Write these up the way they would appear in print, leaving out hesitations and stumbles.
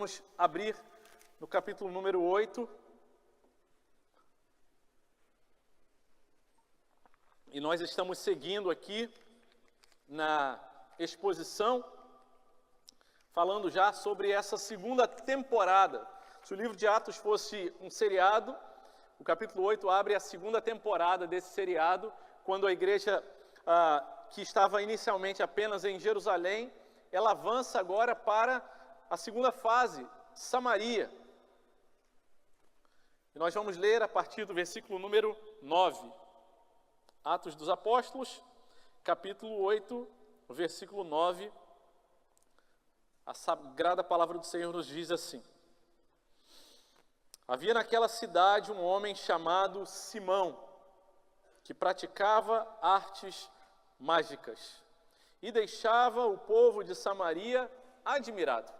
vamos abrir no capítulo número 8. E nós estamos seguindo aqui na exposição, falando já sobre essa segunda temporada. Se o livro de Atos fosse um seriado, o capítulo 8 abre a segunda temporada desse seriado, quando a igreja que estava inicialmente apenas em Jerusalém, ela avança agora para a segunda fase, Samaria. E nós vamos ler a partir do versículo número 9. Atos dos Apóstolos, capítulo 8, versículo 9. A sagrada palavra do Senhor nos diz assim: havia naquela cidade um homem chamado Simão, que praticava artes mágicas e deixava o povo de Samaria admirado.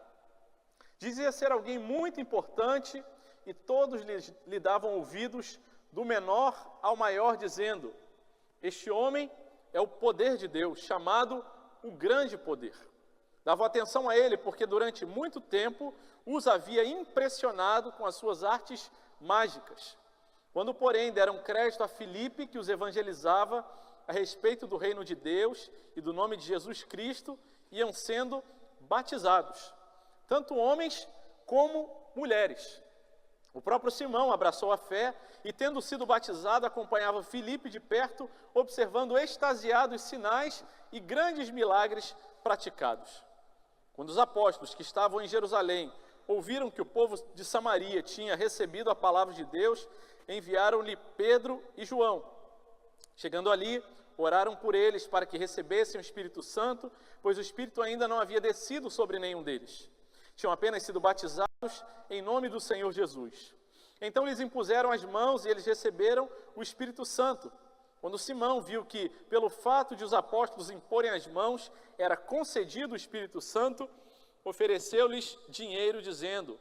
Dizia ser alguém muito importante e todos lhe davam ouvidos, do menor ao maior, dizendo: este homem é o poder de Deus, chamado o grande poder. Davam atenção a ele porque durante muito tempo os havia impressionado com as suas artes mágicas. Quando, porém, deram crédito a Filipe, que os evangelizava a respeito do reino de Deus e do nome de Jesus Cristo, iam sendo batizados, tanto homens como mulheres. O próprio Simão abraçou a fé e, tendo sido batizado, acompanhava Filipe de perto, observando extasiado os sinais e grandes milagres praticados. Quando os apóstolos que estavam em Jerusalém ouviram que o povo de Samaria tinha recebido a palavra de Deus, enviaram-lhe Pedro e João. Chegando ali, oraram por eles para que recebessem o Espírito Santo, pois o Espírito ainda não havia descido sobre nenhum deles. Tinham apenas sido batizados em nome do Senhor Jesus. Então lhes impuseram as mãos e eles receberam o Espírito Santo. Quando Simão viu que, pelo fato de os apóstolos imporem as mãos, era concedido o Espírito Santo, ofereceu-lhes dinheiro, dizendo: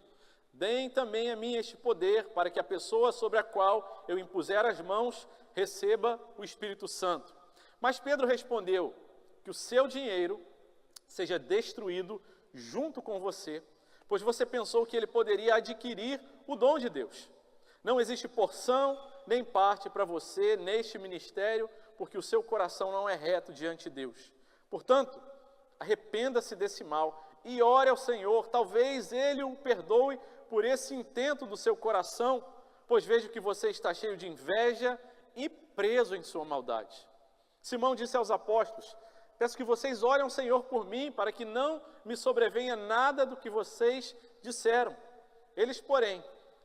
deem também a mim este poder, para que a pessoa sobre a qual eu impuser as mãos receba o Espírito Santo. Mas Pedro respondeu: que o seu dinheiro seja destruído junto com você, pois você pensou que ele poderia adquirir o dom de Deus. Não existe porção nem parte para você neste ministério, porque o seu coração não é reto diante de Deus. Portanto, arrependa-se desse mal e ore ao Senhor, talvez Ele o perdoe por esse intento do seu coração, pois vejo que você está cheio de inveja e preso em sua maldade. Simão disse aos apóstolos: peço que vocês orem ao Senhor por mim, para que não me sobrevenha nada do que vocês disseram. Eles, porém,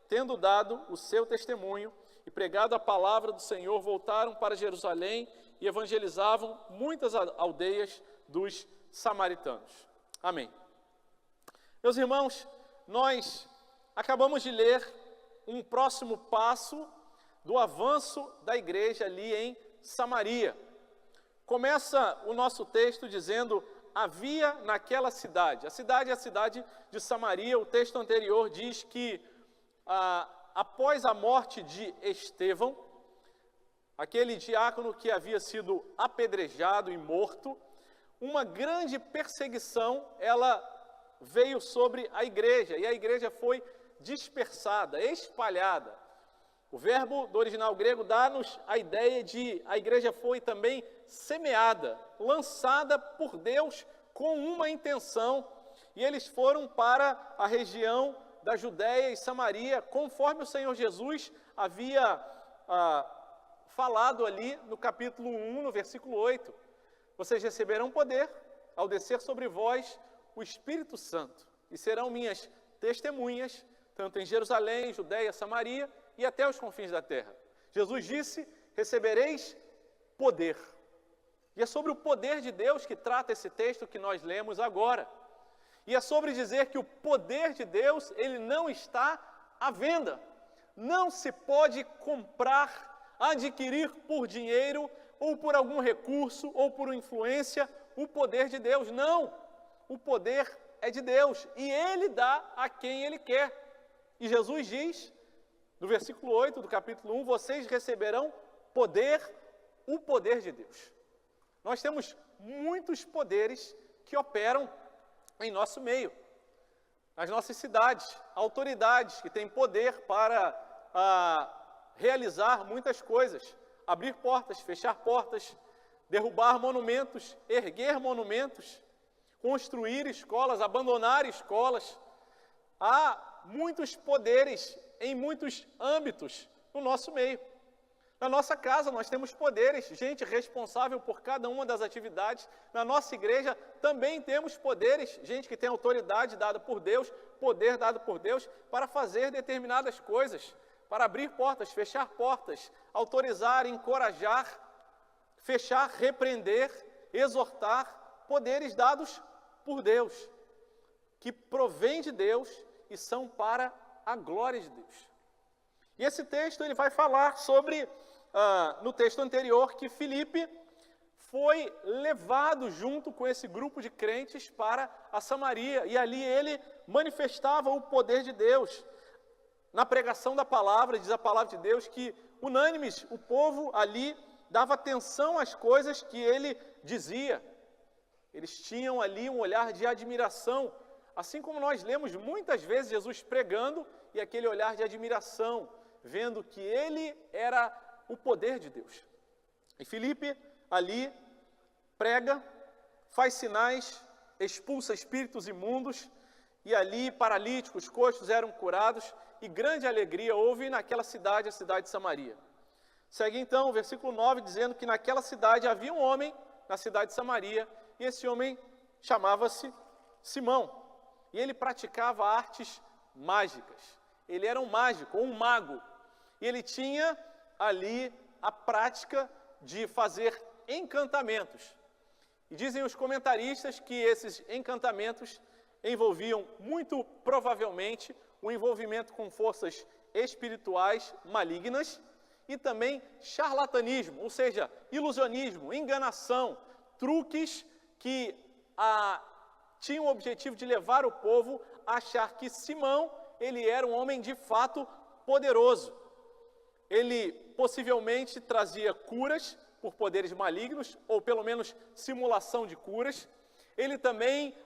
tendo dado o seu testemunho e pregado a palavra do Senhor, voltaram para Jerusalém e evangelizavam muitas aldeias dos samaritanos. Amém. Meus irmãos, nós acabamos de ler um próximo passo do avanço da igreja ali em Samaria. Começa o nosso texto dizendo: havia naquela cidade. A cidade é a cidade de Samaria. O texto anterior diz que após a morte de Estevão, aquele diácono que havia sido apedrejado e morto, uma grande perseguição ela veio sobre a igreja, e a igreja foi dispersada, espalhada. O verbo do original grego dá-nos a ideia de a igreja foi também semeada, lançada por Deus com uma intenção, e eles foram para a região da Judéia e Samaria, conforme o Senhor Jesus havia falado ali no capítulo 1, no versículo 8. Vocês receberão poder ao descer sobre vós o Espírito Santo, e serão minhas testemunhas, tanto em Jerusalém, Judéia, Samaria e até os confins da terra. Jesus disse: recebereis poder. E é sobre o poder de Deus que trata esse texto que nós lemos agora. E é sobre dizer que o poder de Deus, ele não está à venda. Não se pode comprar, adquirir por dinheiro, ou por algum recurso, ou por influência, o poder de Deus. Não! O poder é de Deus, e Ele dá a quem Ele quer. E Jesus diz, no versículo 8 do capítulo 1, vocês receberão poder, o poder de Deus. Nós temos muitos poderes que operam em nosso meio. nas nossas cidades, autoridades que têm poder para realizar muitas coisas, abrir portas, fechar portas, derrubar monumentos, erguer monumentos, construir escolas, abandonar escolas. Há muitos poderes em muitos âmbitos no nosso meio. Na nossa casa nós temos poderes, gente responsável por cada uma das atividades. Na nossa igreja também temos poderes, gente que tem autoridade dada por Deus, poder dado por Deus para fazer determinadas coisas, para abrir portas, fechar portas, autorizar, encorajar, fechar, repreender, exortar, poderes dados por Deus, que provém de Deus e são para a glória de Deus. E esse texto ele vai falar sobre, no texto anterior, que Filipe foi levado junto com esse grupo de crentes para a Samaria, e ali ele manifestava o poder de Deus. Na pregação da palavra, diz a palavra de Deus, que unânimes o povo ali dava atenção às coisas que ele dizia. Eles tinham ali um olhar de admiração, assim como nós lemos muitas vezes Jesus pregando, e aquele olhar de admiração, vendo que ele era o poder de Deus. E Filipe ali prega, faz sinais, expulsa espíritos imundos, e ali paralíticos, coxos eram curados, e grande alegria houve naquela cidade, a cidade de Samaria. Segue então o versículo 9, dizendo que naquela cidade havia um homem, na cidade de Samaria, e esse homem chamava-se Simão, e ele praticava artes mágicas. Ele era um mágico, um mago, e ele tinha ali a prática de fazer encantamentos. E dizem os comentaristas que esses encantamentos envolviam muito provavelmente o envolvimento com forças espirituais malignas e também charlatanismo, ou seja, ilusionismo, enganação, truques que tinham o objetivo de levar o povo a achar que Simão, ele era um homem de fato poderoso. Ele possivelmente trazia curas por poderes malignos, ou pelo menos simulação de curas. Ele também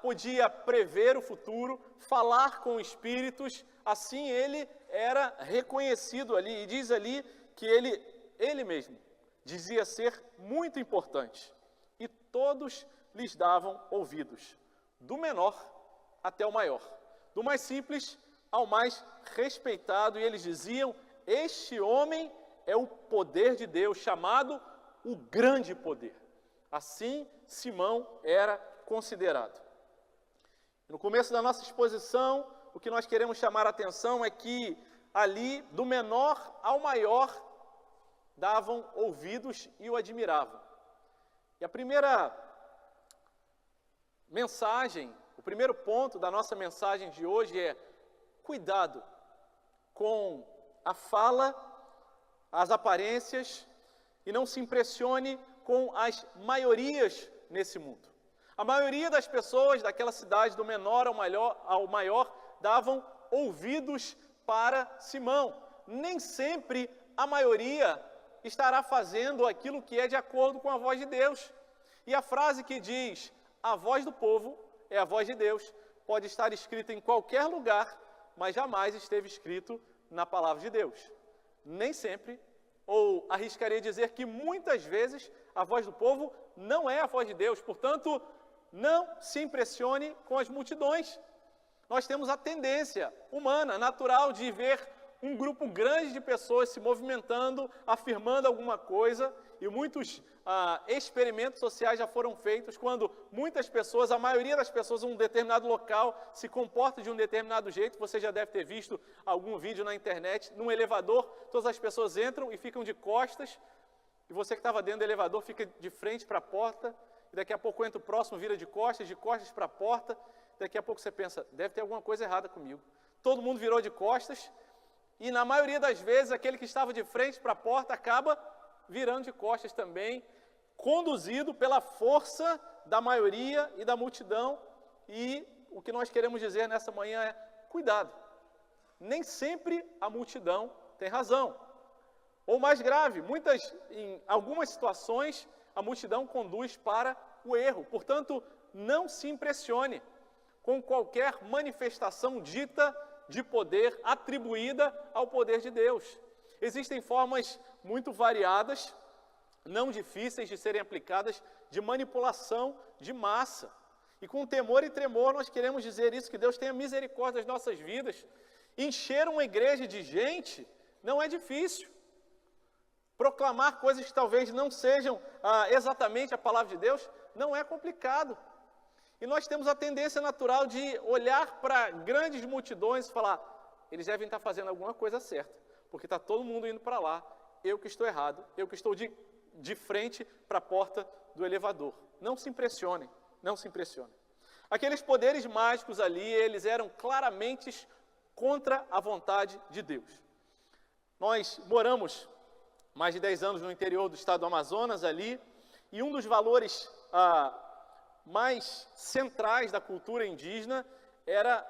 podia prever o futuro, falar com espíritos, assim ele era reconhecido ali, e diz ali que ele mesmo dizia ser muito importante, e todos lhes davam ouvidos, do menor até o maior, do mais simples ao mais respeitado, e eles diziam: este homem é o poder de Deus, chamado o grande poder. Assim, Simão era considerado. No começo da nossa exposição, o que nós queremos chamar a atenção é que ali, do menor ao maior, davam ouvidos e o admiravam. E a primeira mensagem, o primeiro ponto da nossa mensagem de hoje é: cuidado com a fala, as aparências, e não se impressione com as maiorias nesse mundo. A maioria das pessoas daquela cidade, do menor ao maior, davam ouvidos para Simão. Nem sempre a maioria estará fazendo aquilo que é de acordo com a voz de Deus. E a frase que diz: a voz do povo é a voz de Deus, pode estar escrita em qualquer lugar, mas jamais esteve escrito na palavra de Deus. Nem sempre, ou arriscaria dizer que muitas vezes, a voz do povo não é a voz de Deus. Portanto, não se impressione com as multidões. Nós temos a tendência humana, natural, de ver um grupo grande de pessoas se movimentando, afirmando alguma coisa, e muitos experimentos sociais já foram feitos quando muitas pessoas, a maioria das pessoas em um determinado local se comporta de um determinado jeito. Você já deve ter visto algum vídeo na internet, num elevador, todas as pessoas entram e ficam de costas, e você que estava dentro do elevador fica de frente para a porta, e daqui a pouco entra o próximo, vira de costas para a porta, daqui a pouco você pensa: deve ter alguma coisa errada comigo. Todo mundo virou de costas, e na maioria das vezes aquele que estava de frente para a porta acaba virando de costas também, conduzido pela força da maioria e da multidão. E o que nós queremos dizer nessa manhã é: cuidado, nem sempre a multidão tem razão. Ou mais grave, em algumas situações, a multidão conduz para o erro. Portanto, não se impressione. com qualquer manifestação dita de poder atribuída ao poder de Deus. Existem formas muito variadas, não difíceis de serem aplicadas, de manipulação de massa. E com temor e tremor nós queremos dizer isso, que Deus tenha misericórdia das nossas vidas. Encher uma igreja de gente não é difícil. Proclamar coisas que talvez não sejam exatamente a palavra de Deus não é complicado. E nós temos a tendência natural de olhar para grandes multidões e falar, eles devem estar fazendo alguma coisa certa, porque está todo mundo indo para lá, eu que estou errado, eu que estou de frente para a porta do elevador. Não se impressionem, não se impressionem. Aqueles poderes mágicos ali, eles eram claramente contra a vontade de Deus. Nós moramos mais de 10 anos no interior do estado do Amazonas ali, e um dos valores mais centrais da cultura indígena era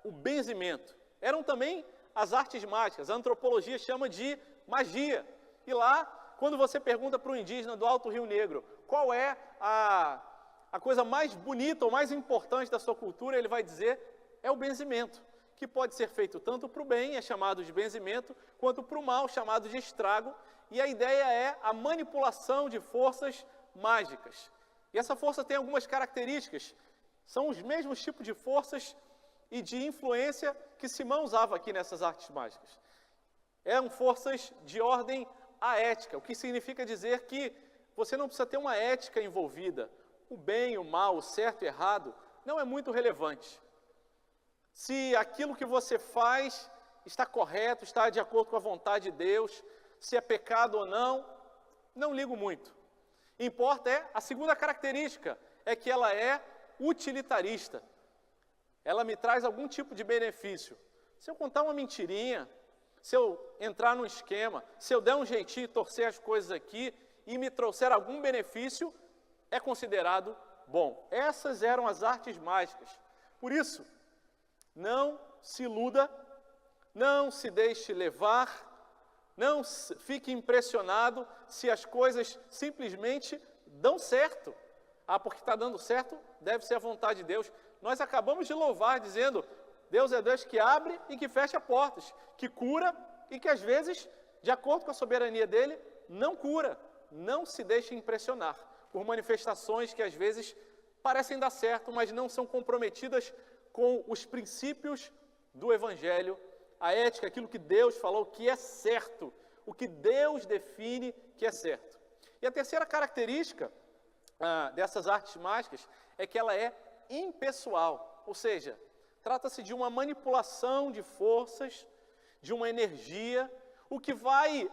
o benzimento. Eram também as artes mágicas, a antropologia chama de magia. E lá, quando você pergunta para o indígena do Alto Rio Negro qual é a coisa mais bonita ou mais importante da sua cultura, ele vai dizer, é o benzimento, que pode ser feito tanto para o bem, é chamado de benzimento, quanto para o mal, chamado de estrago, e a ideia é a manipulação de forças mágicas. E essa força tem algumas características, são os mesmos tipos de forças e de influência que Simão usava aqui nessas artes mágicas. Eram forças de ordem aética, o que significa dizer que você não precisa ter uma ética envolvida. O bem, o mal, o certo e o errado não é muito relevante. Se aquilo que você faz está correto, está de acordo com a vontade de Deus, se é pecado ou não, não ligo muito. Importa é, a segunda característica, é que ela é utilitarista. Ela me traz algum tipo de benefício. Se eu contar uma mentirinha, se eu entrar num esquema, se eu der um jeitinho, torcer as coisas aqui e me trouxer algum benefício, é considerado bom. Essas eram as artes mágicas. Por isso, não se iluda, não se deixe levar, não fique impressionado se as coisas simplesmente dão certo. Porque está dando certo, deve ser a vontade de Deus. Nós acabamos de louvar dizendo, Deus é Deus que abre e que fecha portas, que cura e que às vezes, de acordo com a soberania dele, não cura. Não se deixe impressionar por manifestações que às vezes parecem dar certo, mas não são comprometidas com os princípios do Evangelho, a ética, aquilo que Deus falou que é certo, o que Deus define que é certo. E a terceira característica dessas artes mágicas é que ela é impessoal, ou seja, trata-se de uma manipulação de forças, de uma energia, o que vai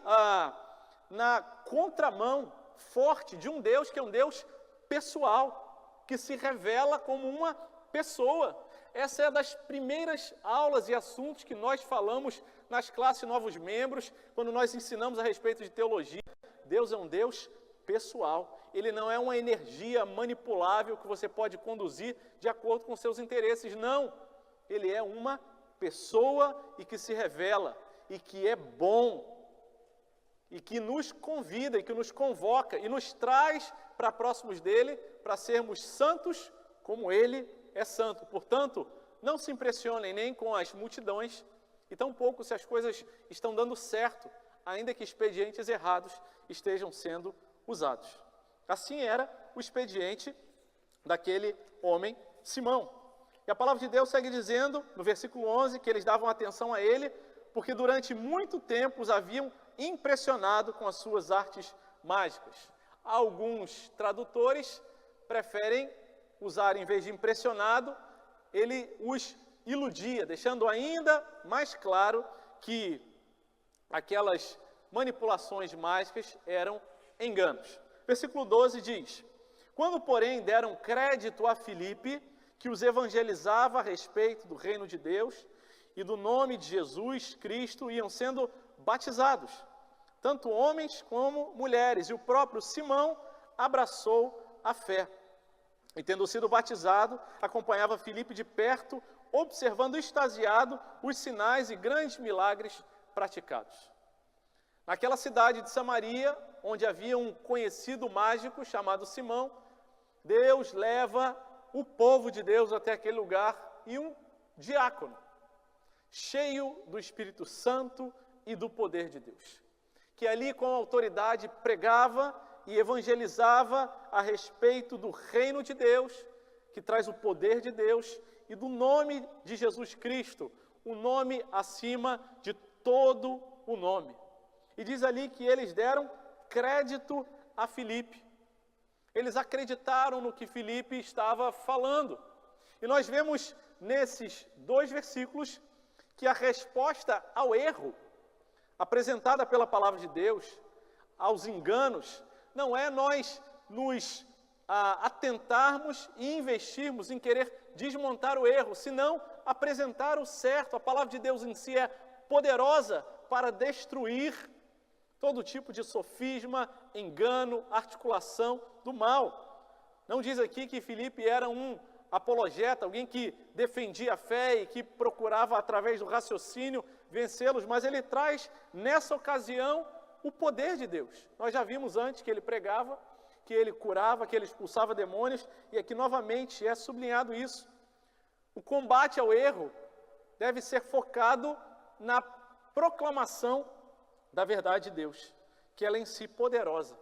na contramão forte de um Deus que é um Deus pessoal, que se revela como uma pessoa. Essa é das primeiras aulas e assuntos que nós falamos nas classes Novos Membros, quando nós ensinamos a respeito de teologia. Deus é um Deus pessoal. Ele não é uma energia manipulável que você pode conduzir de acordo com seus interesses. Não. Ele é uma pessoa e que se revela, e que é bom, e que nos convida, e que nos convoca, e nos traz para próximos dele, para sermos santos como ele é santo. Portanto, não se impressionem nem com as multidões, e tampouco se as coisas estão dando certo, ainda que expedientes errados estejam sendo usados. Assim era o expediente daquele homem Simão. E a palavra de Deus segue dizendo, no versículo 11, que eles davam atenção a ele, porque durante muito tempo os haviam impressionado com as suas artes mágicas. Alguns tradutores preferem usar, em vez de impressionado, ele os iludia, deixando ainda mais claro que aquelas manipulações mágicas eram enganos. Versículo 12 diz, quando, porém, deram crédito a Filipe, que os evangelizava a respeito do reino de Deus e do nome de Jesus Cristo, iam sendo batizados, tanto homens como mulheres, e o próprio Simão abraçou a fé. E tendo sido batizado, acompanhava Filipe de perto, observando extasiado os sinais e grandes milagres praticados. Naquela cidade de Samaria, onde havia um conhecido mágico chamado Simão, Deus leva o povo de Deus até aquele lugar e um diácono, cheio do Espírito Santo e do poder de Deus, que ali com autoridade pregava e evangelizava a respeito do reino de Deus, que traz o poder de Deus e do nome de Jesus Cristo, o nome acima de todo o nome. E diz ali que eles deram crédito a Filipe. Eles acreditaram no que Filipe estava falando. E nós vemos nesses 2 versículos que a resposta ao erro apresentada pela palavra de Deus, aos enganos, não é nós nos atentarmos e investirmos em querer desmontar o erro, senão apresentar o certo. A palavra de Deus em si é poderosa para destruir todo tipo de sofisma, engano, articulação do mal. Não diz aqui que Filipe era um apologeta, alguém que defendia a fé e que procurava, através do raciocínio, vencê-los, mas ele traz, nessa ocasião, o poder de Deus. Nós já vimos antes que ele pregava, que ele curava, que ele expulsava demônios, e aqui novamente é sublinhado isso. O combate ao erro deve ser focado na proclamação da verdade de Deus, que ela é em si poderosa.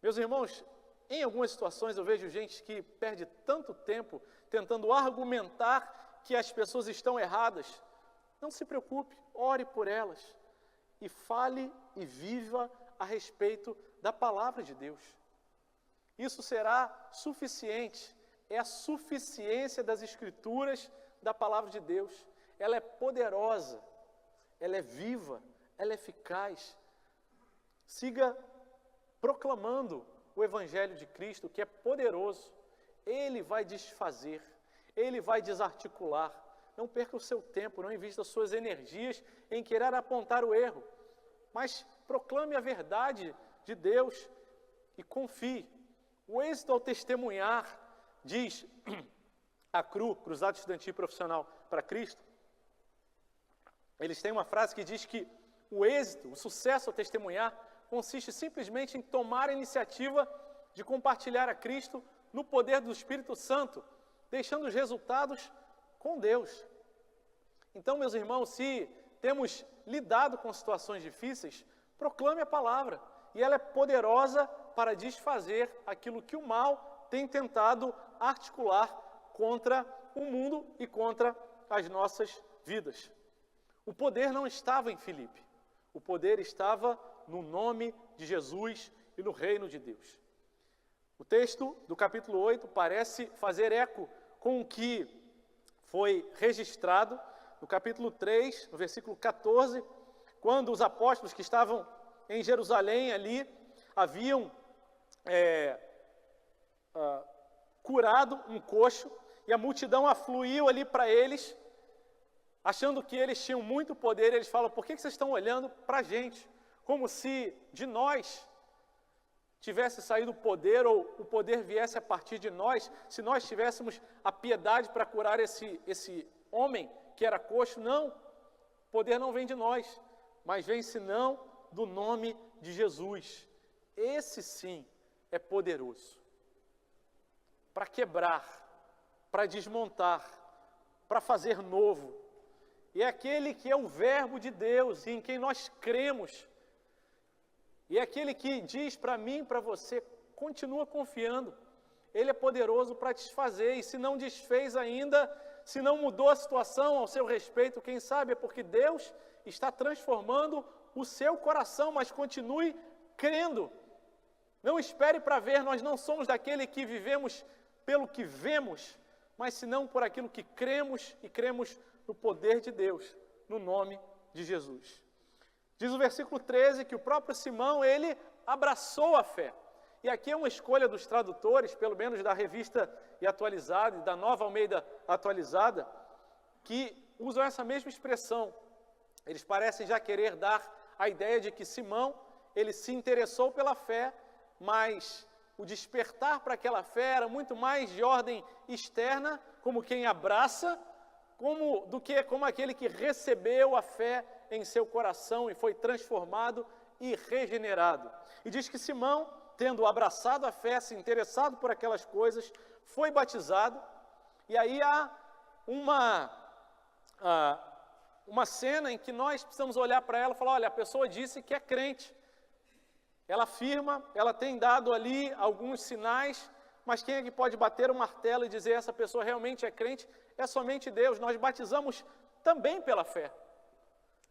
Meus irmãos, em algumas situações eu vejo gente que perde tanto tempo tentando argumentar que as pessoas estão erradas. Não se preocupe, ore por elas e fale e viva a respeito da palavra de Deus. Isso será suficiente, é a suficiência das Escrituras da palavra de Deus. Ela é poderosa, ela é viva, ela é eficaz. Siga proclamando o Evangelho de Cristo, que é poderoso. Ele vai desfazer, ele vai desarticular. Não perca o seu tempo, não invista suas energias em querer apontar o erro, mas proclame a verdade de Deus e confie. O êxito ao testemunhar, diz a CRU, Cruzado Estudantil Profissional para Cristo, eles têm uma frase que diz que o êxito, o sucesso ao testemunhar, consiste simplesmente em tomar a iniciativa de compartilhar a Cristo no poder do Espírito Santo, deixando os resultados com Deus. Então, meus irmãos, se temos lidado com situações difíceis, proclame a palavra, e ela é poderosa para desfazer aquilo que o mal tem tentado articular contra o mundo e contra as nossas vidas. O poder não estava em Filipe, o poder estava no nome de Jesus e no reino de Deus. O texto do capítulo 8 parece fazer eco com o que foi registrado no capítulo 3, no versículo 14, quando os apóstolos que estavam em Jerusalém ali haviam curado um coxo, e a multidão afluiu ali para eles, achando que eles tinham muito poder. Eles falam: por que vocês estão olhando para a gente? Como se de nós tivesse saído o poder, ou o poder viesse a partir de nós, se nós tivéssemos a piedade para curar esse homem que era coxo. Não, o poder não vem de nós, mas vem senão do nome de Jesus. Esse sim é poderoso para quebrar, para desmontar, para fazer novo. E é aquele que é o verbo de Deus e em quem nós cremos. E é aquele que diz para mim e para você: continua confiando. Ele é poderoso para desfazer, e se não desfez ainda, se não mudou a situação ao seu respeito, quem sabe é porque Deus está transformando o seu coração, mas continue crendo. Não espere para ver, nós não somos daquele que vivemos pelo que vemos, mas senão por aquilo que cremos, e cremos no poder de Deus, no nome de Jesus. Diz o versículo 13 que o próprio Simão, ele abraçou a fé. E aqui é uma escolha dos tradutores, pelo menos da Revista e Atualizada, e da Nova Almeida Atualizada, que usam essa mesma expressão. Eles parecem já querer dar a ideia de que Simão, ele se interessou pela fé, mas o despertar para aquela fé era muito mais de ordem externa, como quem abraça, do que como aquele que recebeu a fé em seu coração e foi transformado e regenerado. E diz que Simão, tendo abraçado a fé, se interessado por aquelas coisas, foi batizado, e aí há uma cena em que nós precisamos olhar para ela e falar, olha, a pessoa disse que é crente, ela afirma, ela tem dado ali alguns sinais, mas quem é que pode bater o martelo e dizer essa pessoa realmente é crente? É somente Deus. Nós batizamos também pela fé.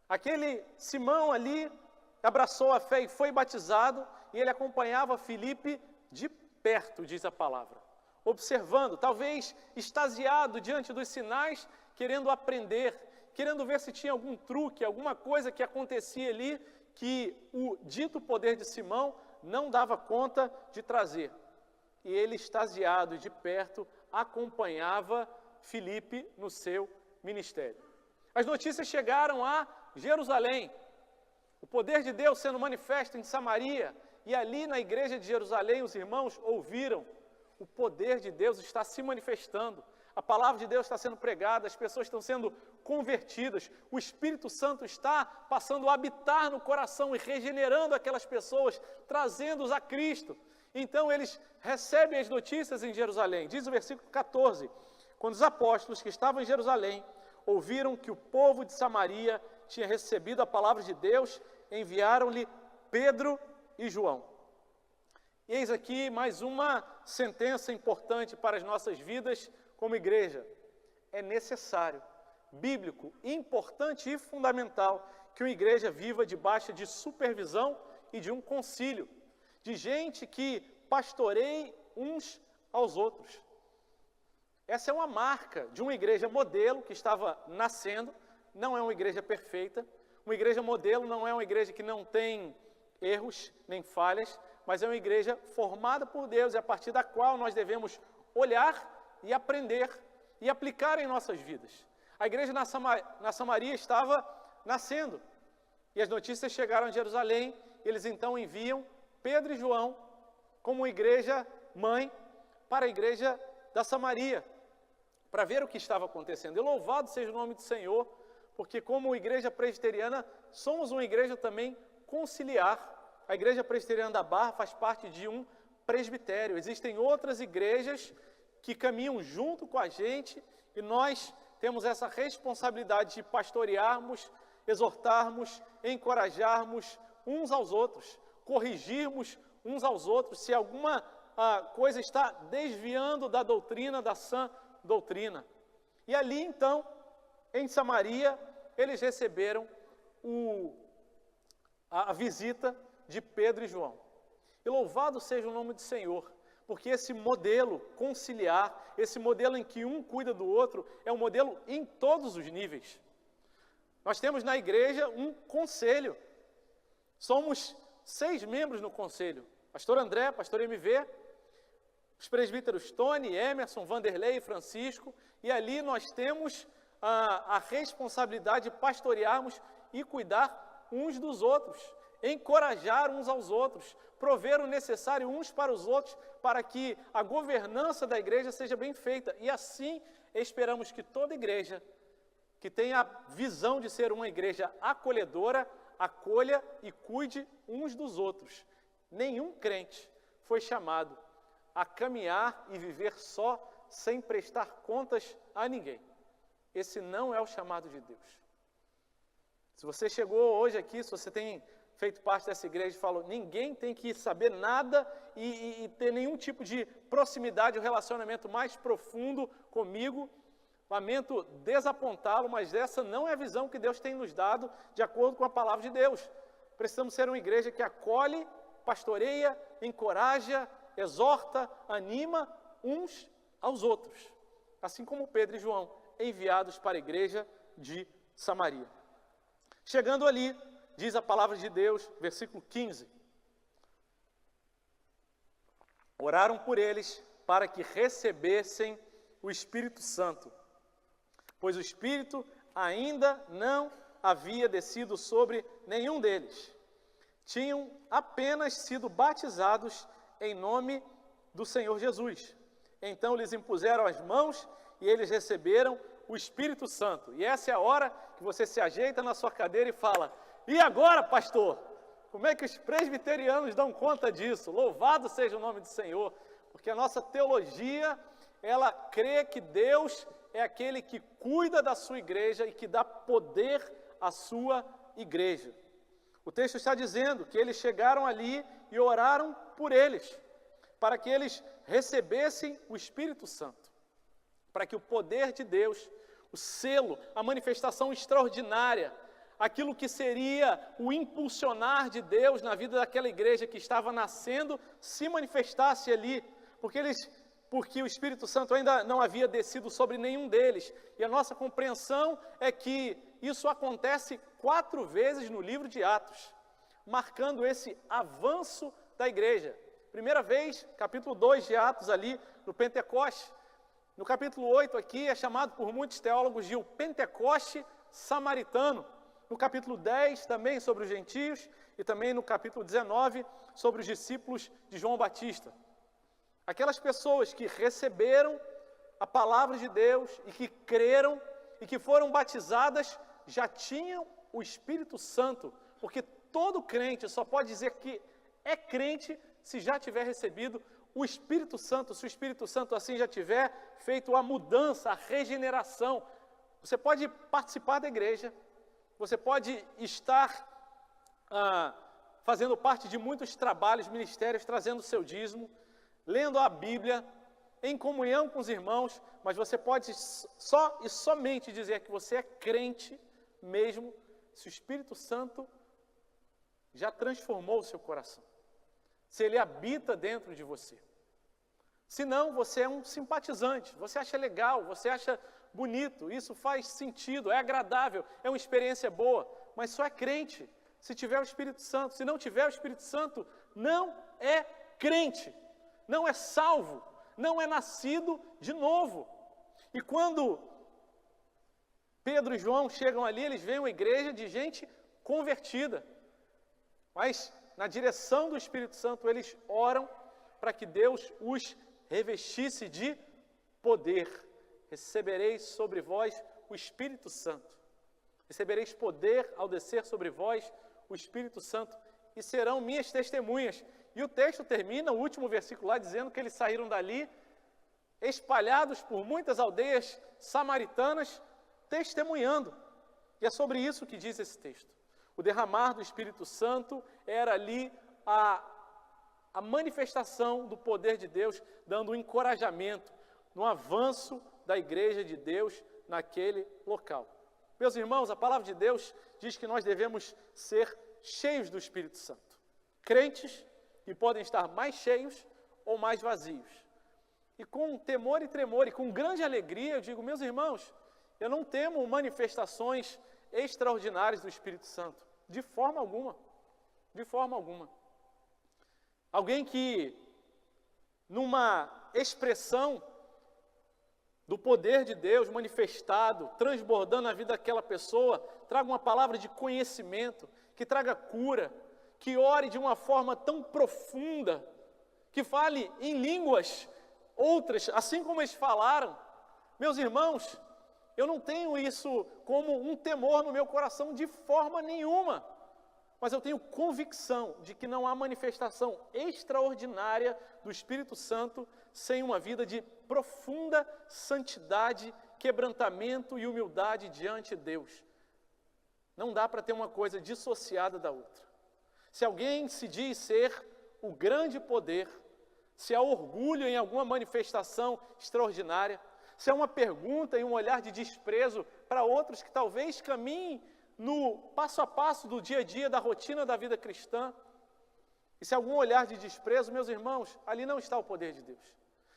Aquele Simão ali abraçou a fé e foi batizado, e ele acompanhava Filipe de perto, diz a palavra, observando, talvez extasiado diante dos sinais, querendo aprender, querendo ver se tinha algum truque, alguma coisa que acontecia ali, que o dito poder de Simão não dava conta de trazer. E ele, extasiado de perto, acompanhava Filipe no seu ministério. As notícias chegaram a Jerusalém, o poder de Deus sendo manifesto em Samaria, e ali na igreja de Jerusalém os irmãos ouviram, o poder de Deus está se manifestando, a palavra de Deus está sendo pregada, as pessoas estão sendo convertidas, o Espírito Santo está passando a habitar no coração e regenerando aquelas pessoas, trazendo-os a Cristo. Então eles recebem as notícias em Jerusalém. Diz o versículo 14, quando os apóstolos que estavam em Jerusalém ouviram que o povo de Samaria tinha recebido a palavra de Deus, enviaram-lhe Pedro e João. E eis aqui mais uma sentença importante para as nossas vidas como igreja. É necessário, bíblico, importante e fundamental que uma igreja viva debaixo de supervisão e de um concílio, de gente que pastoreie uns aos outros. Essa é uma marca de uma igreja modelo que estava nascendo, não é uma igreja perfeita, uma igreja modelo não é uma igreja que não tem erros nem falhas, mas é uma igreja formada por Deus e a partir da qual nós devemos olhar e aprender e aplicar em nossas vidas. A igreja na Samaria estava nascendo e as notícias chegaram a Jerusalém, eles então enviam Pedro e João como igreja mãe para a igreja da Samaria, para ver o que estava acontecendo. E louvado seja o nome do Senhor, porque como igreja presbiteriana, somos uma igreja também conciliar. A igreja presbiteriana da Barra faz parte de um presbitério. Existem outras igrejas que caminham junto com a gente e nós temos essa responsabilidade de pastorearmos, exortarmos, encorajarmos uns aos outros, corrigirmos uns aos outros, se alguma coisa está desviando da doutrina, da sã doutrina. E ali então, em Samaria, eles receberam a visita de Pedro e João. E louvado seja o nome do Senhor, porque esse modelo conciliar, esse modelo em que um cuida do outro, é um modelo em todos os níveis. Nós temos na igreja um conselho, somos 6 membros no conselho, pastor André, pastor MV, os presbíteros Tony, Emerson, Vanderlei e Francisco, e ali nós temos a responsabilidade de pastorearmos e cuidar uns dos outros, encorajar uns aos outros, prover o necessário uns para os outros, para que a governança da igreja seja bem feita. E assim esperamos que toda igreja que tenha a visão de ser uma igreja acolhedora, acolha e cuide uns dos outros. Nenhum crente foi chamado a caminhar e viver só, sem prestar contas a ninguém. Esse não é o chamado de Deus. Se você chegou hoje aqui, se você tem feito parte dessa igreja e falou, ninguém tem que saber nada e ter nenhum tipo de proximidade, um relacionamento mais profundo comigo, lamento desapontá-lo, mas essa não é a visão que Deus tem nos dado de acordo com a palavra de Deus. Precisamos ser uma igreja que acolhe, pastoreia, encoraja, exorta, anima uns aos outros, assim como Pedro e João, enviados para a igreja de Samaria. Chegando ali, diz a palavra de Deus, versículo 15, oraram por eles para que recebessem o Espírito Santo, pois o Espírito ainda não havia descido sobre nenhum deles. Tinham apenas sido batizados em nome do Senhor Jesus. Então lhes impuseram as mãos e eles receberam o Espírito Santo. E essa é a hora que você se ajeita na sua cadeira e fala, e agora, pastor? Como é que os presbiterianos dão conta disso? Louvado seja o nome do Senhor, porque a nossa teologia, ela crê que Deus é aquele que cuida da sua igreja e que dá poder à sua igreja. O texto está dizendo que eles chegaram ali e oraram por eles, para que eles recebessem o Espírito Santo, para que o poder de Deus, o selo, a manifestação extraordinária, aquilo que seria o impulsionar de Deus na vida daquela igreja que estava nascendo, se manifestasse ali, porque o Espírito Santo ainda não havia descido sobre nenhum deles. E a nossa compreensão é que isso acontece 4 vezes no livro de Atos, marcando esse avanço da igreja. Primeira vez, capítulo 2 de Atos ali, no Pentecoste. No capítulo 8 aqui, é chamado por muitos teólogos de o Pentecoste samaritano. No capítulo 10 também sobre os gentios e também no capítulo 19 sobre os discípulos de João Batista. Aquelas pessoas que receberam a palavra de Deus e que creram e que foram batizadas já tinham o Espírito Santo, porque todo crente só pode dizer que é crente se já tiver recebido o Espírito Santo, se o Espírito Santo assim já tiver feito a mudança, a regeneração. Você pode participar da igreja, você pode estar fazendo parte de muitos trabalhos, ministérios, trazendo o seu dízimo, lendo a Bíblia, em comunhão com os irmãos, mas você pode só e somente dizer que você é crente mesmo se o Espírito Santo já transformou o seu coração, se ele habita dentro de você. Senão, você é um simpatizante, você acha legal, você acha bonito, isso faz sentido, é agradável, é uma experiência boa, mas só é crente se tiver o Espírito Santo. Se não tiver o Espírito Santo, não é crente, não é salvo, não é nascido de novo. E quando Pedro e João chegam ali, eles veem uma igreja de gente convertida, mas na direção do Espírito Santo eles oram para que Deus os revestisse de poder. Recebereis sobre vós o Espírito Santo. Recebereis poder ao descer sobre vós o Espírito Santo e serão minhas testemunhas. E o texto termina, o último versículo lá, dizendo que eles saíram dali espalhados por muitas aldeias samaritanas, testemunhando. E é sobre isso que diz esse texto. O derramar do Espírito Santo era ali a manifestação do poder de Deus, dando um encorajamento no avanço da igreja de Deus naquele local. Meus irmãos, a palavra de Deus diz que nós devemos ser cheios do Espírito Santo. Crentes que podem estar mais cheios ou mais vazios. E com temor e tremor e com grande alegria, eu digo, meus irmãos, eu não temo manifestações extraordinárias do Espírito Santo, de forma alguma, de forma alguma. Alguém que, numa expressão do poder de Deus manifestado, transbordando na vida daquela pessoa, traga uma palavra de conhecimento, que traga cura, que ore de uma forma tão profunda, que fale em línguas outras, assim como eles falaram. Meus irmãos, eu não tenho isso como um temor no meu coração de forma nenhuma, mas eu tenho convicção de que não há manifestação extraordinária do Espírito Santo sem uma vida de profunda santidade, quebrantamento e humildade diante de Deus. Não dá para ter uma coisa dissociada da outra. Se alguém se diz ser o grande poder, se há orgulho em alguma manifestação extraordinária, se há uma pergunta e um olhar de desprezo para outros que talvez caminhem no passo a passo do dia a dia, da rotina da vida cristã, e se há algum olhar de desprezo, meus irmãos, ali não está o poder de Deus.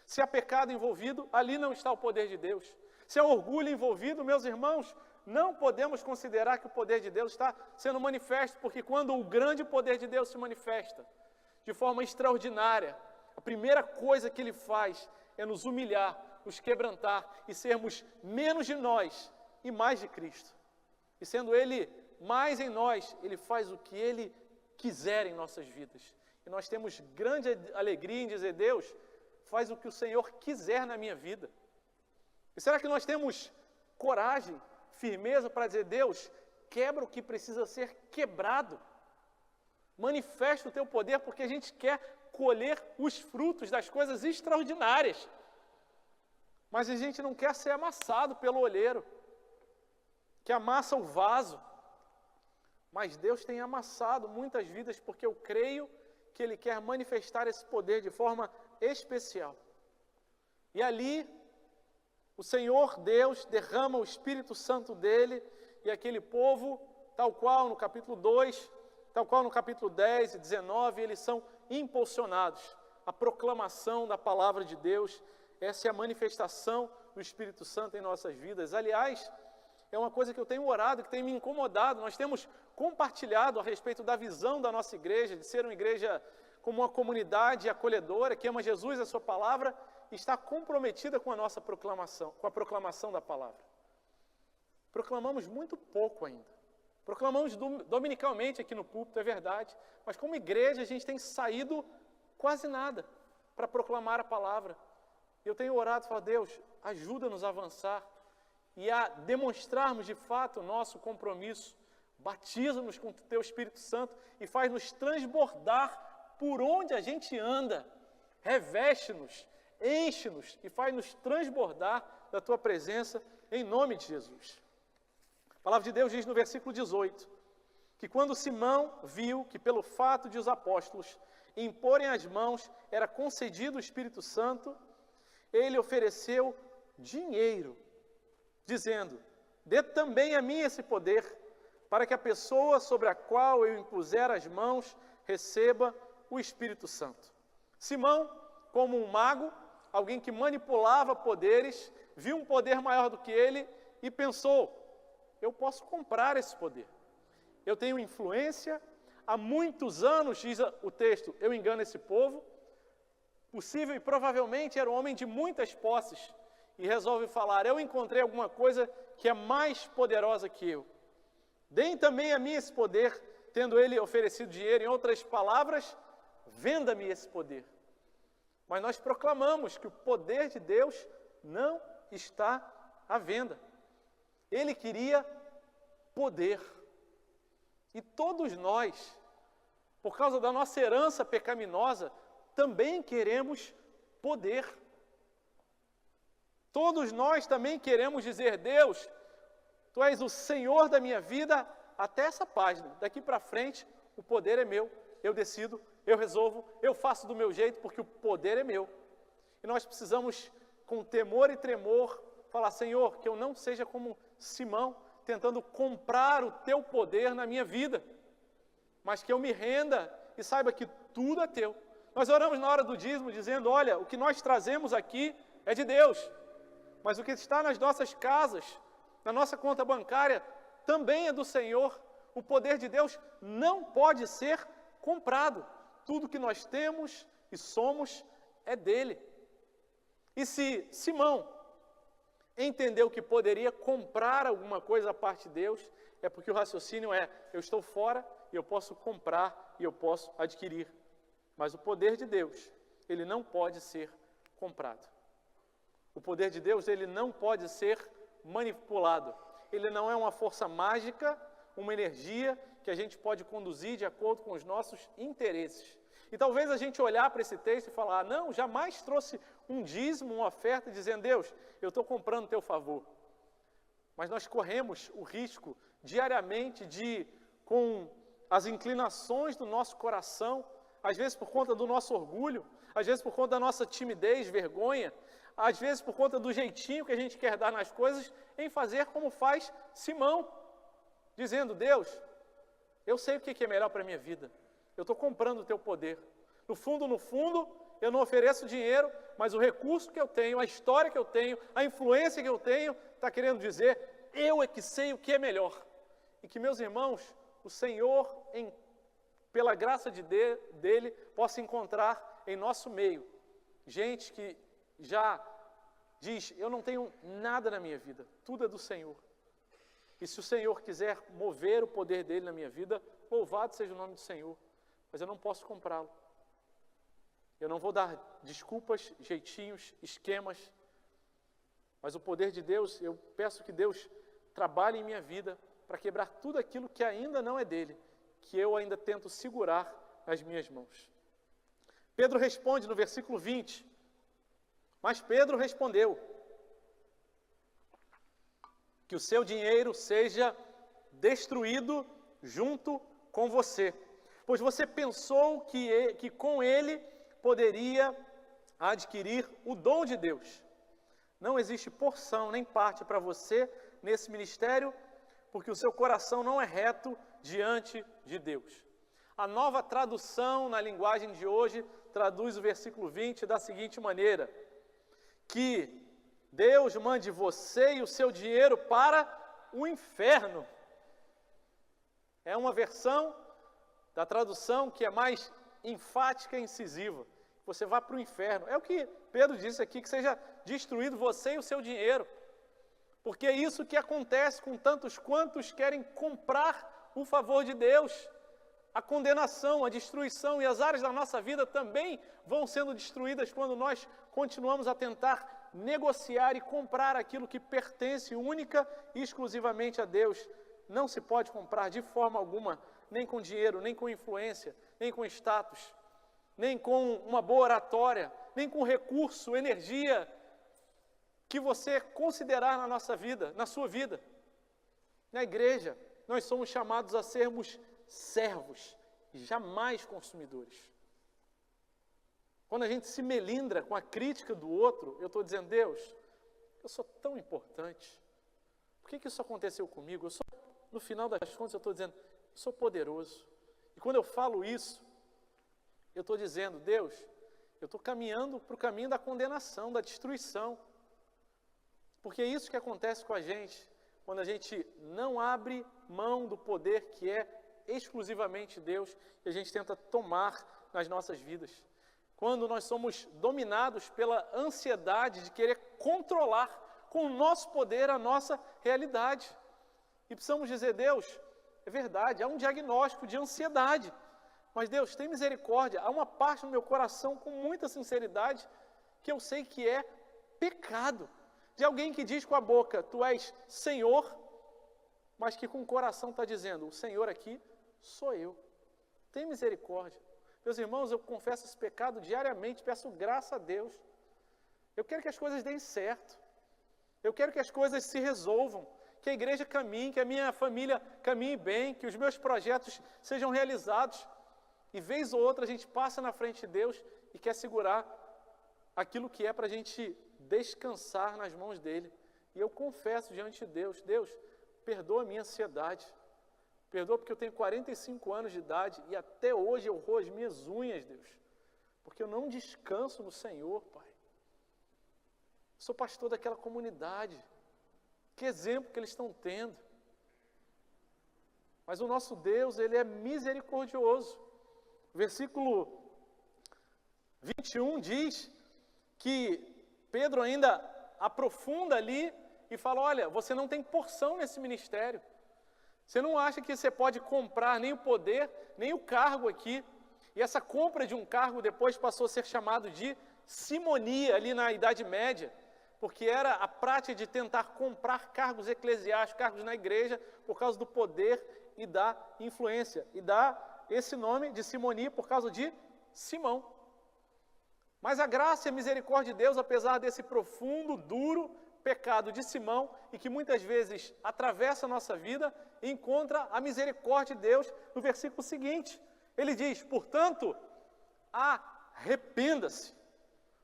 Se há pecado envolvido, ali não está o poder de Deus. Se há orgulho envolvido, meus irmãos, não podemos considerar que o poder de Deus está sendo manifesto, porque quando o grande poder de Deus se manifesta de forma extraordinária, a primeira coisa que Ele faz é nos humilhar, nos quebrantar e sermos menos de nós e mais de Cristo. E sendo Ele mais em nós, Ele faz o que Ele quiser em nossas vidas. E nós temos grande alegria em dizer, Deus, faz o que o Senhor quiser na minha vida. E será que nós temos coragem, firmeza para dizer, Deus, quebra o que precisa ser quebrado. Manifesta o teu poder, porque a gente quer colher os frutos das coisas extraordinárias. Mas a gente não quer ser amassado pelo olheiro, que amassa o vaso. Mas Deus tem amassado muitas vidas, porque eu creio que Ele quer manifestar esse poder de forma especial. E ali, o Senhor Deus derrama o Espírito Santo dEle, e aquele povo, tal qual no capítulo 2, tal qual no capítulo 10 e 19, eles são impulsionados à proclamação da palavra de Deus. Essa é a manifestação do Espírito Santo em nossas vidas. Aliás, é uma coisa que eu tenho orado, que tem me incomodado. Nós temos compartilhado a respeito da visão da nossa igreja, de ser uma igreja como uma comunidade acolhedora, que ama Jesus e a sua palavra, e está comprometida com a nossa proclamação, com a proclamação da palavra. Proclamamos muito pouco ainda. Proclamamos dominicalmente aqui no púlpito, é verdade, mas como igreja a gente tem saído quase nada para proclamar a palavra. Eu tenho orado e falado, Deus, ajuda-nos a avançar e a demonstrarmos de fato o nosso compromisso. Batiza-nos com o Teu Espírito Santo e faz-nos transbordar por onde a gente anda. Reveste-nos, enche-nos e faz-nos transbordar da Tua presença em nome de Jesus. A palavra de Deus diz no versículo 18, que quando Simão viu que pelo fato de os apóstolos imporem as mãos era concedido o Espírito Santo, ele ofereceu dinheiro, dizendo, dê também a mim esse poder, para que a pessoa sobre a qual eu impuser as mãos receba o Espírito Santo. Simão, como um mago, alguém que manipulava poderes, viu um poder maior do que ele e pensou, eu posso comprar esse poder. Eu tenho influência, há muitos anos, diz o texto, eu engano esse povo, possível e provavelmente era um homem de muitas posses, e resolve falar, eu encontrei alguma coisa que é mais poderosa que eu. Deem também a mim esse poder, tendo ele oferecido dinheiro, em outras palavras, venda-me esse poder. Mas nós proclamamos que o poder de Deus não está à venda. Ele queria poder. E todos nós, por causa da nossa herança pecaminosa, também queremos poder. Todos nós também queremos dizer, Deus, Tu és o Senhor da minha vida até essa página. Daqui para frente, o poder é meu. Eu decido, eu resolvo, eu faço do meu jeito, porque o poder é meu. E nós precisamos, com temor e tremor, falar, Senhor, que eu não seja como Simão, tentando comprar o Teu poder na minha vida, mas que eu me renda e saiba que tudo é Teu. Nós oramos na hora do dízimo dizendo, olha, o que nós trazemos aqui é de Deus, mas o que está nas nossas casas, na nossa conta bancária, também é do Senhor. O poder de Deus não pode ser comprado. Tudo que nós temos e somos é dele. E se Simão entendeu que poderia comprar alguma coisa a parte de Deus, é porque o raciocínio é, eu estou fora e eu posso comprar e eu posso adquirir. Mas o poder de Deus, ele não pode ser comprado. O poder de Deus, ele não pode ser manipulado. Ele não é uma força mágica, uma energia que a gente pode conduzir de acordo com os nossos interesses. E talvez a gente olhar para esse texto e falar, não, jamais trouxe um dízimo, uma oferta, dizendo, Deus, eu estou comprando teu favor. Mas nós corremos o risco diariamente de, com as inclinações do nosso coração, às vezes por conta do nosso orgulho, às vezes por conta da nossa timidez, vergonha, às vezes por conta do jeitinho que a gente quer dar nas coisas, em fazer como faz Simão, dizendo, Deus, eu sei o que é melhor para a minha vida, eu estou comprando o teu poder. No fundo, eu não ofereço dinheiro, mas o recurso que eu tenho, a história que eu tenho, a influência que eu tenho, está querendo dizer, eu é que sei o que é melhor. E que, meus irmãos, o Senhor, pela graça dele, possa encontrar em nosso meio gente que já diz, eu não tenho nada na minha vida, tudo é do Senhor. E se o Senhor quiser mover o poder dele na minha vida, louvado seja o nome do Senhor, mas eu não posso comprá-lo. Eu não vou dar desculpas, jeitinhos, esquemas, mas o poder de Deus, eu peço que Deus trabalhe em minha vida para quebrar tudo aquilo que ainda não é dele, que eu ainda tento segurar nas minhas mãos. Pedro responde no versículo 20, mas Pedro respondeu, que o seu dinheiro seja destruído junto com você, pois você pensou que com ele poderia adquirir o dom de Deus. Não existe porção nem parte para você nesse ministério, porque o seu coração não é reto diante de Deus. A Nova Tradução, na linguagem de hoje, traduz o versículo 20 da seguinte maneira: que Deus mande você e o seu dinheiro para o inferno. É uma versão da tradução que é mais enfática e incisiva. Você vai para o inferno. É o que Pedro disse aqui, que seja destruído você e o seu dinheiro. Porque é isso que acontece com tantos quantos querem comprar o favor de Deus. A condenação, a destruição e as áreas da nossa vida também vão sendo destruídas quando nós continuamos a tentar negociar e comprar aquilo que pertence única e exclusivamente a Deus. Não se pode comprar de forma alguma, nem com dinheiro, nem com influência, nem com status, nem com uma boa oratória, nem com recurso, energia que você considerar na nossa vida, na sua vida. Na igreja, nós somos chamados a sermos servos e jamais consumidores. Quando a gente se melindra com a crítica do outro, eu estou dizendo: Deus, eu sou tão importante, por que isso aconteceu comigo? No final das contas, eu estou dizendo: eu sou poderoso. E quando eu falo isso, eu estou dizendo: Deus, eu estou caminhando para o caminho da condenação, da destruição. Porque é isso que acontece com a gente, quando a gente não abre mão do poder que é exclusivamente Deus, e a gente tenta tomar nas nossas vidas. Quando nós somos dominados pela ansiedade de querer controlar com o nosso poder a nossa realidade. E precisamos dizer: Deus, é verdade, há um diagnóstico de ansiedade, mas Deus, tem misericórdia, há uma parte no meu coração com muita sinceridade que eu sei que é pecado. De alguém que diz com a boca: Tu és Senhor, mas que com o coração está dizendo: o Senhor aqui sou eu. Tem misericórdia. Meus irmãos, eu confesso esse pecado diariamente, peço graça a Deus. Eu quero que as coisas deem certo. Eu quero que as coisas se resolvam, que a igreja caminhe, que a minha família caminhe bem, que os meus projetos sejam realizados. E vez ou outra a gente passa na frente de Deus e quer segurar aquilo que é para a gente descansar nas mãos dEle. E eu confesso diante de Deus: Deus, perdoa a minha ansiedade. Perdoa porque eu tenho 45 anos de idade e até hoje eu roo as minhas unhas, Deus. Porque eu não descanso no Senhor, Pai. Sou pastor daquela comunidade. Que exemplo que eles estão tendo. Mas o nosso Deus, Ele é misericordioso. Versículo 21 diz que Pedro ainda aprofunda ali e fala: olha, você não tem porção nesse ministério. Você não acha que você pode comprar nem o poder, nem o cargo aqui. E essa compra de um cargo depois passou a ser chamado de simonia ali na Idade Média, porque era a prática de tentar comprar cargos eclesiásticos, cargos na igreja, por causa do poder e da influência. E dá esse nome de simonia por causa de Simão. Mas a graça e a misericórdia de Deus, apesar desse profundo, duro pecado de Simão, e que muitas vezes atravessa a nossa vida, encontra a misericórdia de Deus no versículo seguinte. Ele diz: portanto, arrependa-se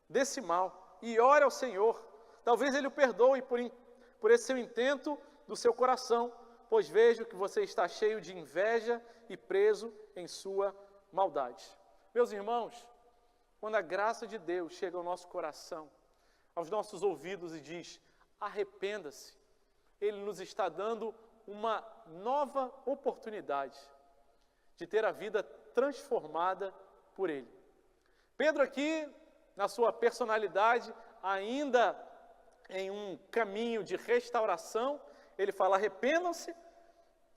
desse mal e ore ao Senhor. Talvez Ele o perdoe por esse seu intento do seu coração, pois vejo que você está cheio de inveja e preso em sua maldade. Meus irmãos, quando a graça de Deus chega ao nosso coração, aos nossos ouvidos e diz: arrependa-se, Ele nos está dando uma nova oportunidade de ter a vida transformada por Ele. Pedro aqui, na sua personalidade, ainda em um caminho de restauração, ele fala: arrependam-se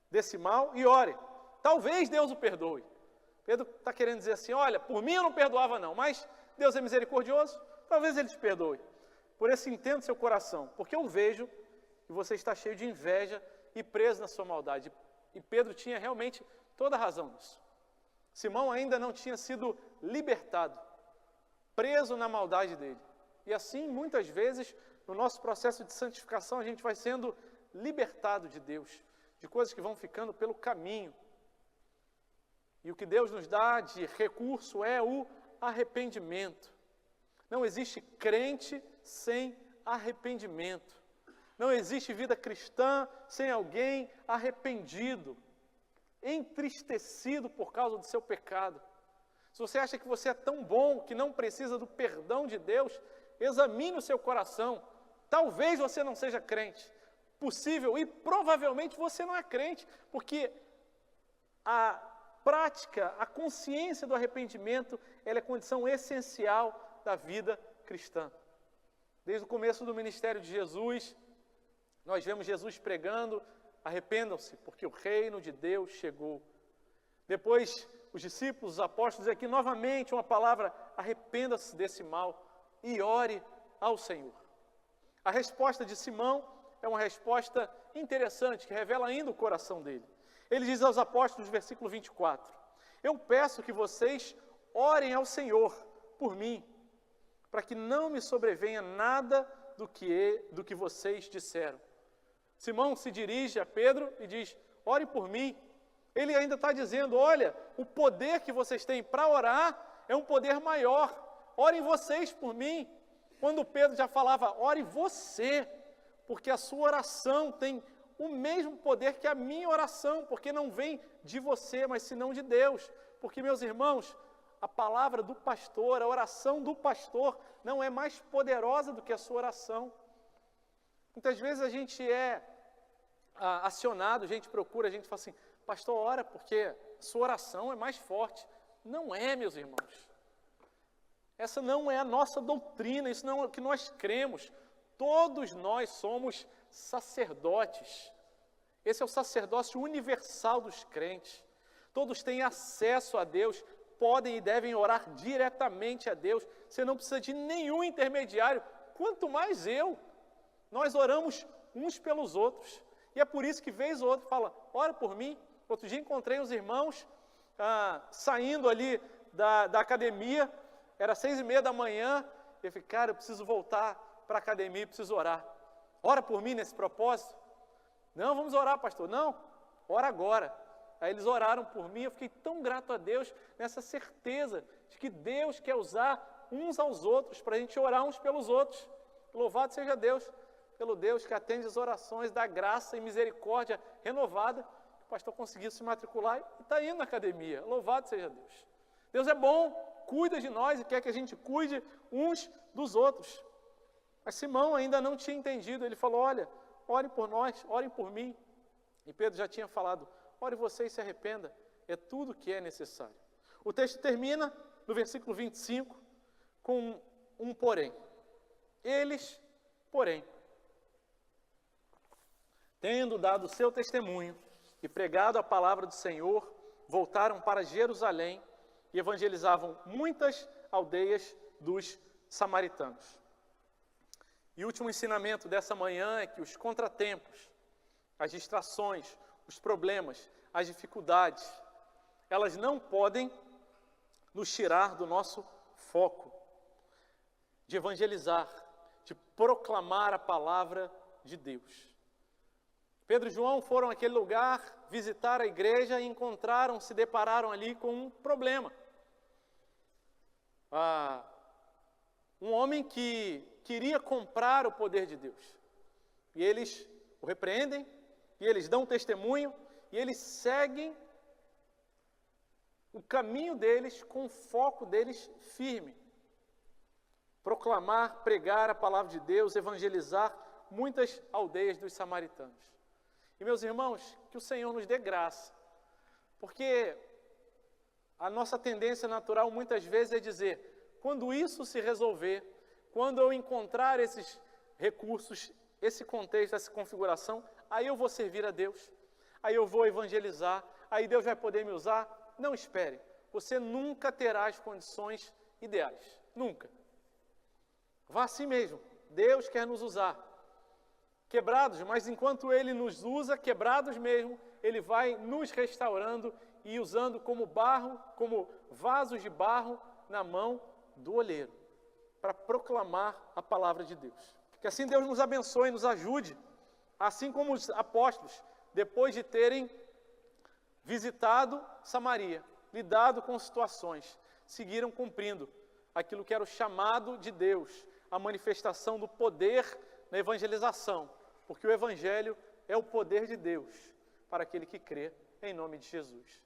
desse mal e ore. Talvez Deus o perdoe. Pedro está querendo dizer assim: olha, por mim eu não perdoava não, mas Deus é misericordioso, talvez Ele te perdoe. Por esse intento do seu coração, porque eu vejo que você está cheio de inveja e preso na sua maldade. E Pedro tinha realmente toda a razão nisso. Simão ainda não tinha sido libertado, preso na maldade dele. E assim, muitas vezes, no nosso processo de santificação, a gente vai sendo libertado de Deus, de coisas que vão ficando pelo caminho. E o que Deus nos dá de recurso é o arrependimento. Não existe crente sem arrependimento. Não existe vida cristã sem alguém arrependido, entristecido por causa do seu pecado. Se você acha que você é tão bom que não precisa do perdão de Deus, examine o seu coração. Talvez você não seja crente. Possível e provavelmente você não é crente, porque a prática, a consciência do arrependimento, ela é condição essencial da vida cristã. Desde o começo do ministério de Jesus, nós vemos Jesus pregando: arrependam-se, porque o reino de Deus chegou. Depois, os discípulos, os apóstolos, aqui novamente uma palavra: arrependa-se desse mal e ore ao Senhor. A resposta de Simão é uma resposta interessante, que revela ainda o coração dele. Ele diz aos apóstolos, versículo 24: eu peço que vocês orem ao Senhor por mim, para que não me sobrevenha nada do que vocês disseram. Simão se dirige a Pedro e diz: ore por mim. Ele ainda está dizendo: olha, o poder que vocês têm para orar é um poder maior. Orem vocês por mim. Quando Pedro já falava: ore você, porque a sua oração tem o mesmo poder que a minha oração, porque não vem de você, mas senão de Deus. Porque, meus irmãos, a palavra do pastor, a oração do pastor, não é mais poderosa do que a sua oração. Muitas vezes a gente é acionado, a gente procura, a gente fala assim: pastor, ora, porque a sua oração é mais forte. Não é, meus irmãos. Essa não é a nossa doutrina, isso não é o que nós cremos. Todos nós somos sacerdotes. Esse é o sacerdócio universal dos crentes. Todos têm acesso a Deus, podem e devem orar diretamente a Deus. Você não precisa de nenhum intermediário, quanto mais eu. Nós oramos uns pelos outros. E é por isso que vez ou outra fala: ora por mim. Outro dia encontrei os irmãos saindo ali da academia, era 6:30 da manhã, e eu falei: cara, eu preciso voltar para a academia, preciso orar. Ora por mim nesse propósito? Não, vamos orar, pastor. Não, ora agora. Aí eles oraram por mim, eu fiquei tão grato a Deus, nessa certeza de que Deus quer usar uns aos outros, para a gente orar uns pelos outros. Louvado seja Deus, pelo Deus que atende as orações da graça e misericórdia renovada. O pastor conseguiu se matricular e está indo na academia. Louvado seja Deus. Deus é bom, cuida de nós e quer que a gente cuide uns dos outros. Mas Simão ainda não tinha entendido. Ele falou: olha, orem por nós, orem por mim. E Pedro já tinha falado: ore você e se arrependa. É tudo o que é necessário. O texto termina no versículo 25 com um porém. Eles, porém, tendo dado o seu testemunho e pregado a palavra do Senhor, voltaram para Jerusalém e evangelizavam muitas aldeias dos samaritanos. E o último ensinamento dessa manhã é que os contratempos, as distrações, os problemas, as dificuldades, elas não podem nos tirar do nosso foco de evangelizar, de proclamar a palavra de Deus. Pedro e João foram àquele lugar visitar a igreja e se depararam ali com um problema. Um homem que queria comprar o poder de Deus. E eles o repreendem, e eles dão testemunho, e eles seguem o caminho deles com o foco deles firme. Proclamar, pregar a palavra de Deus, evangelizar muitas aldeias dos samaritanos. E, meus irmãos, que o Senhor nos dê graça, porque a nossa tendência natural muitas vezes é dizer: quando isso se resolver, quando eu encontrar esses recursos, esse contexto, essa configuração, aí eu vou servir a Deus, aí eu vou evangelizar, aí Deus vai poder me usar. Não espere, você nunca terá as condições ideais, nunca. Vá assim mesmo, Deus quer nos usar. Quebrados, mas enquanto Ele nos usa, quebrados mesmo, Ele vai nos restaurando e usando como barro, como vasos de barro na mão do oleiro, para proclamar a palavra de Deus. Que assim Deus nos abençoe e nos ajude Assim como os apóstolos, depois de terem visitado Samaria, lidado com situações, seguiram cumprindo aquilo que era o chamado de Deus, a manifestação do poder na evangelização, porque o Evangelho é o poder de Deus para aquele que crê em nome de Jesus.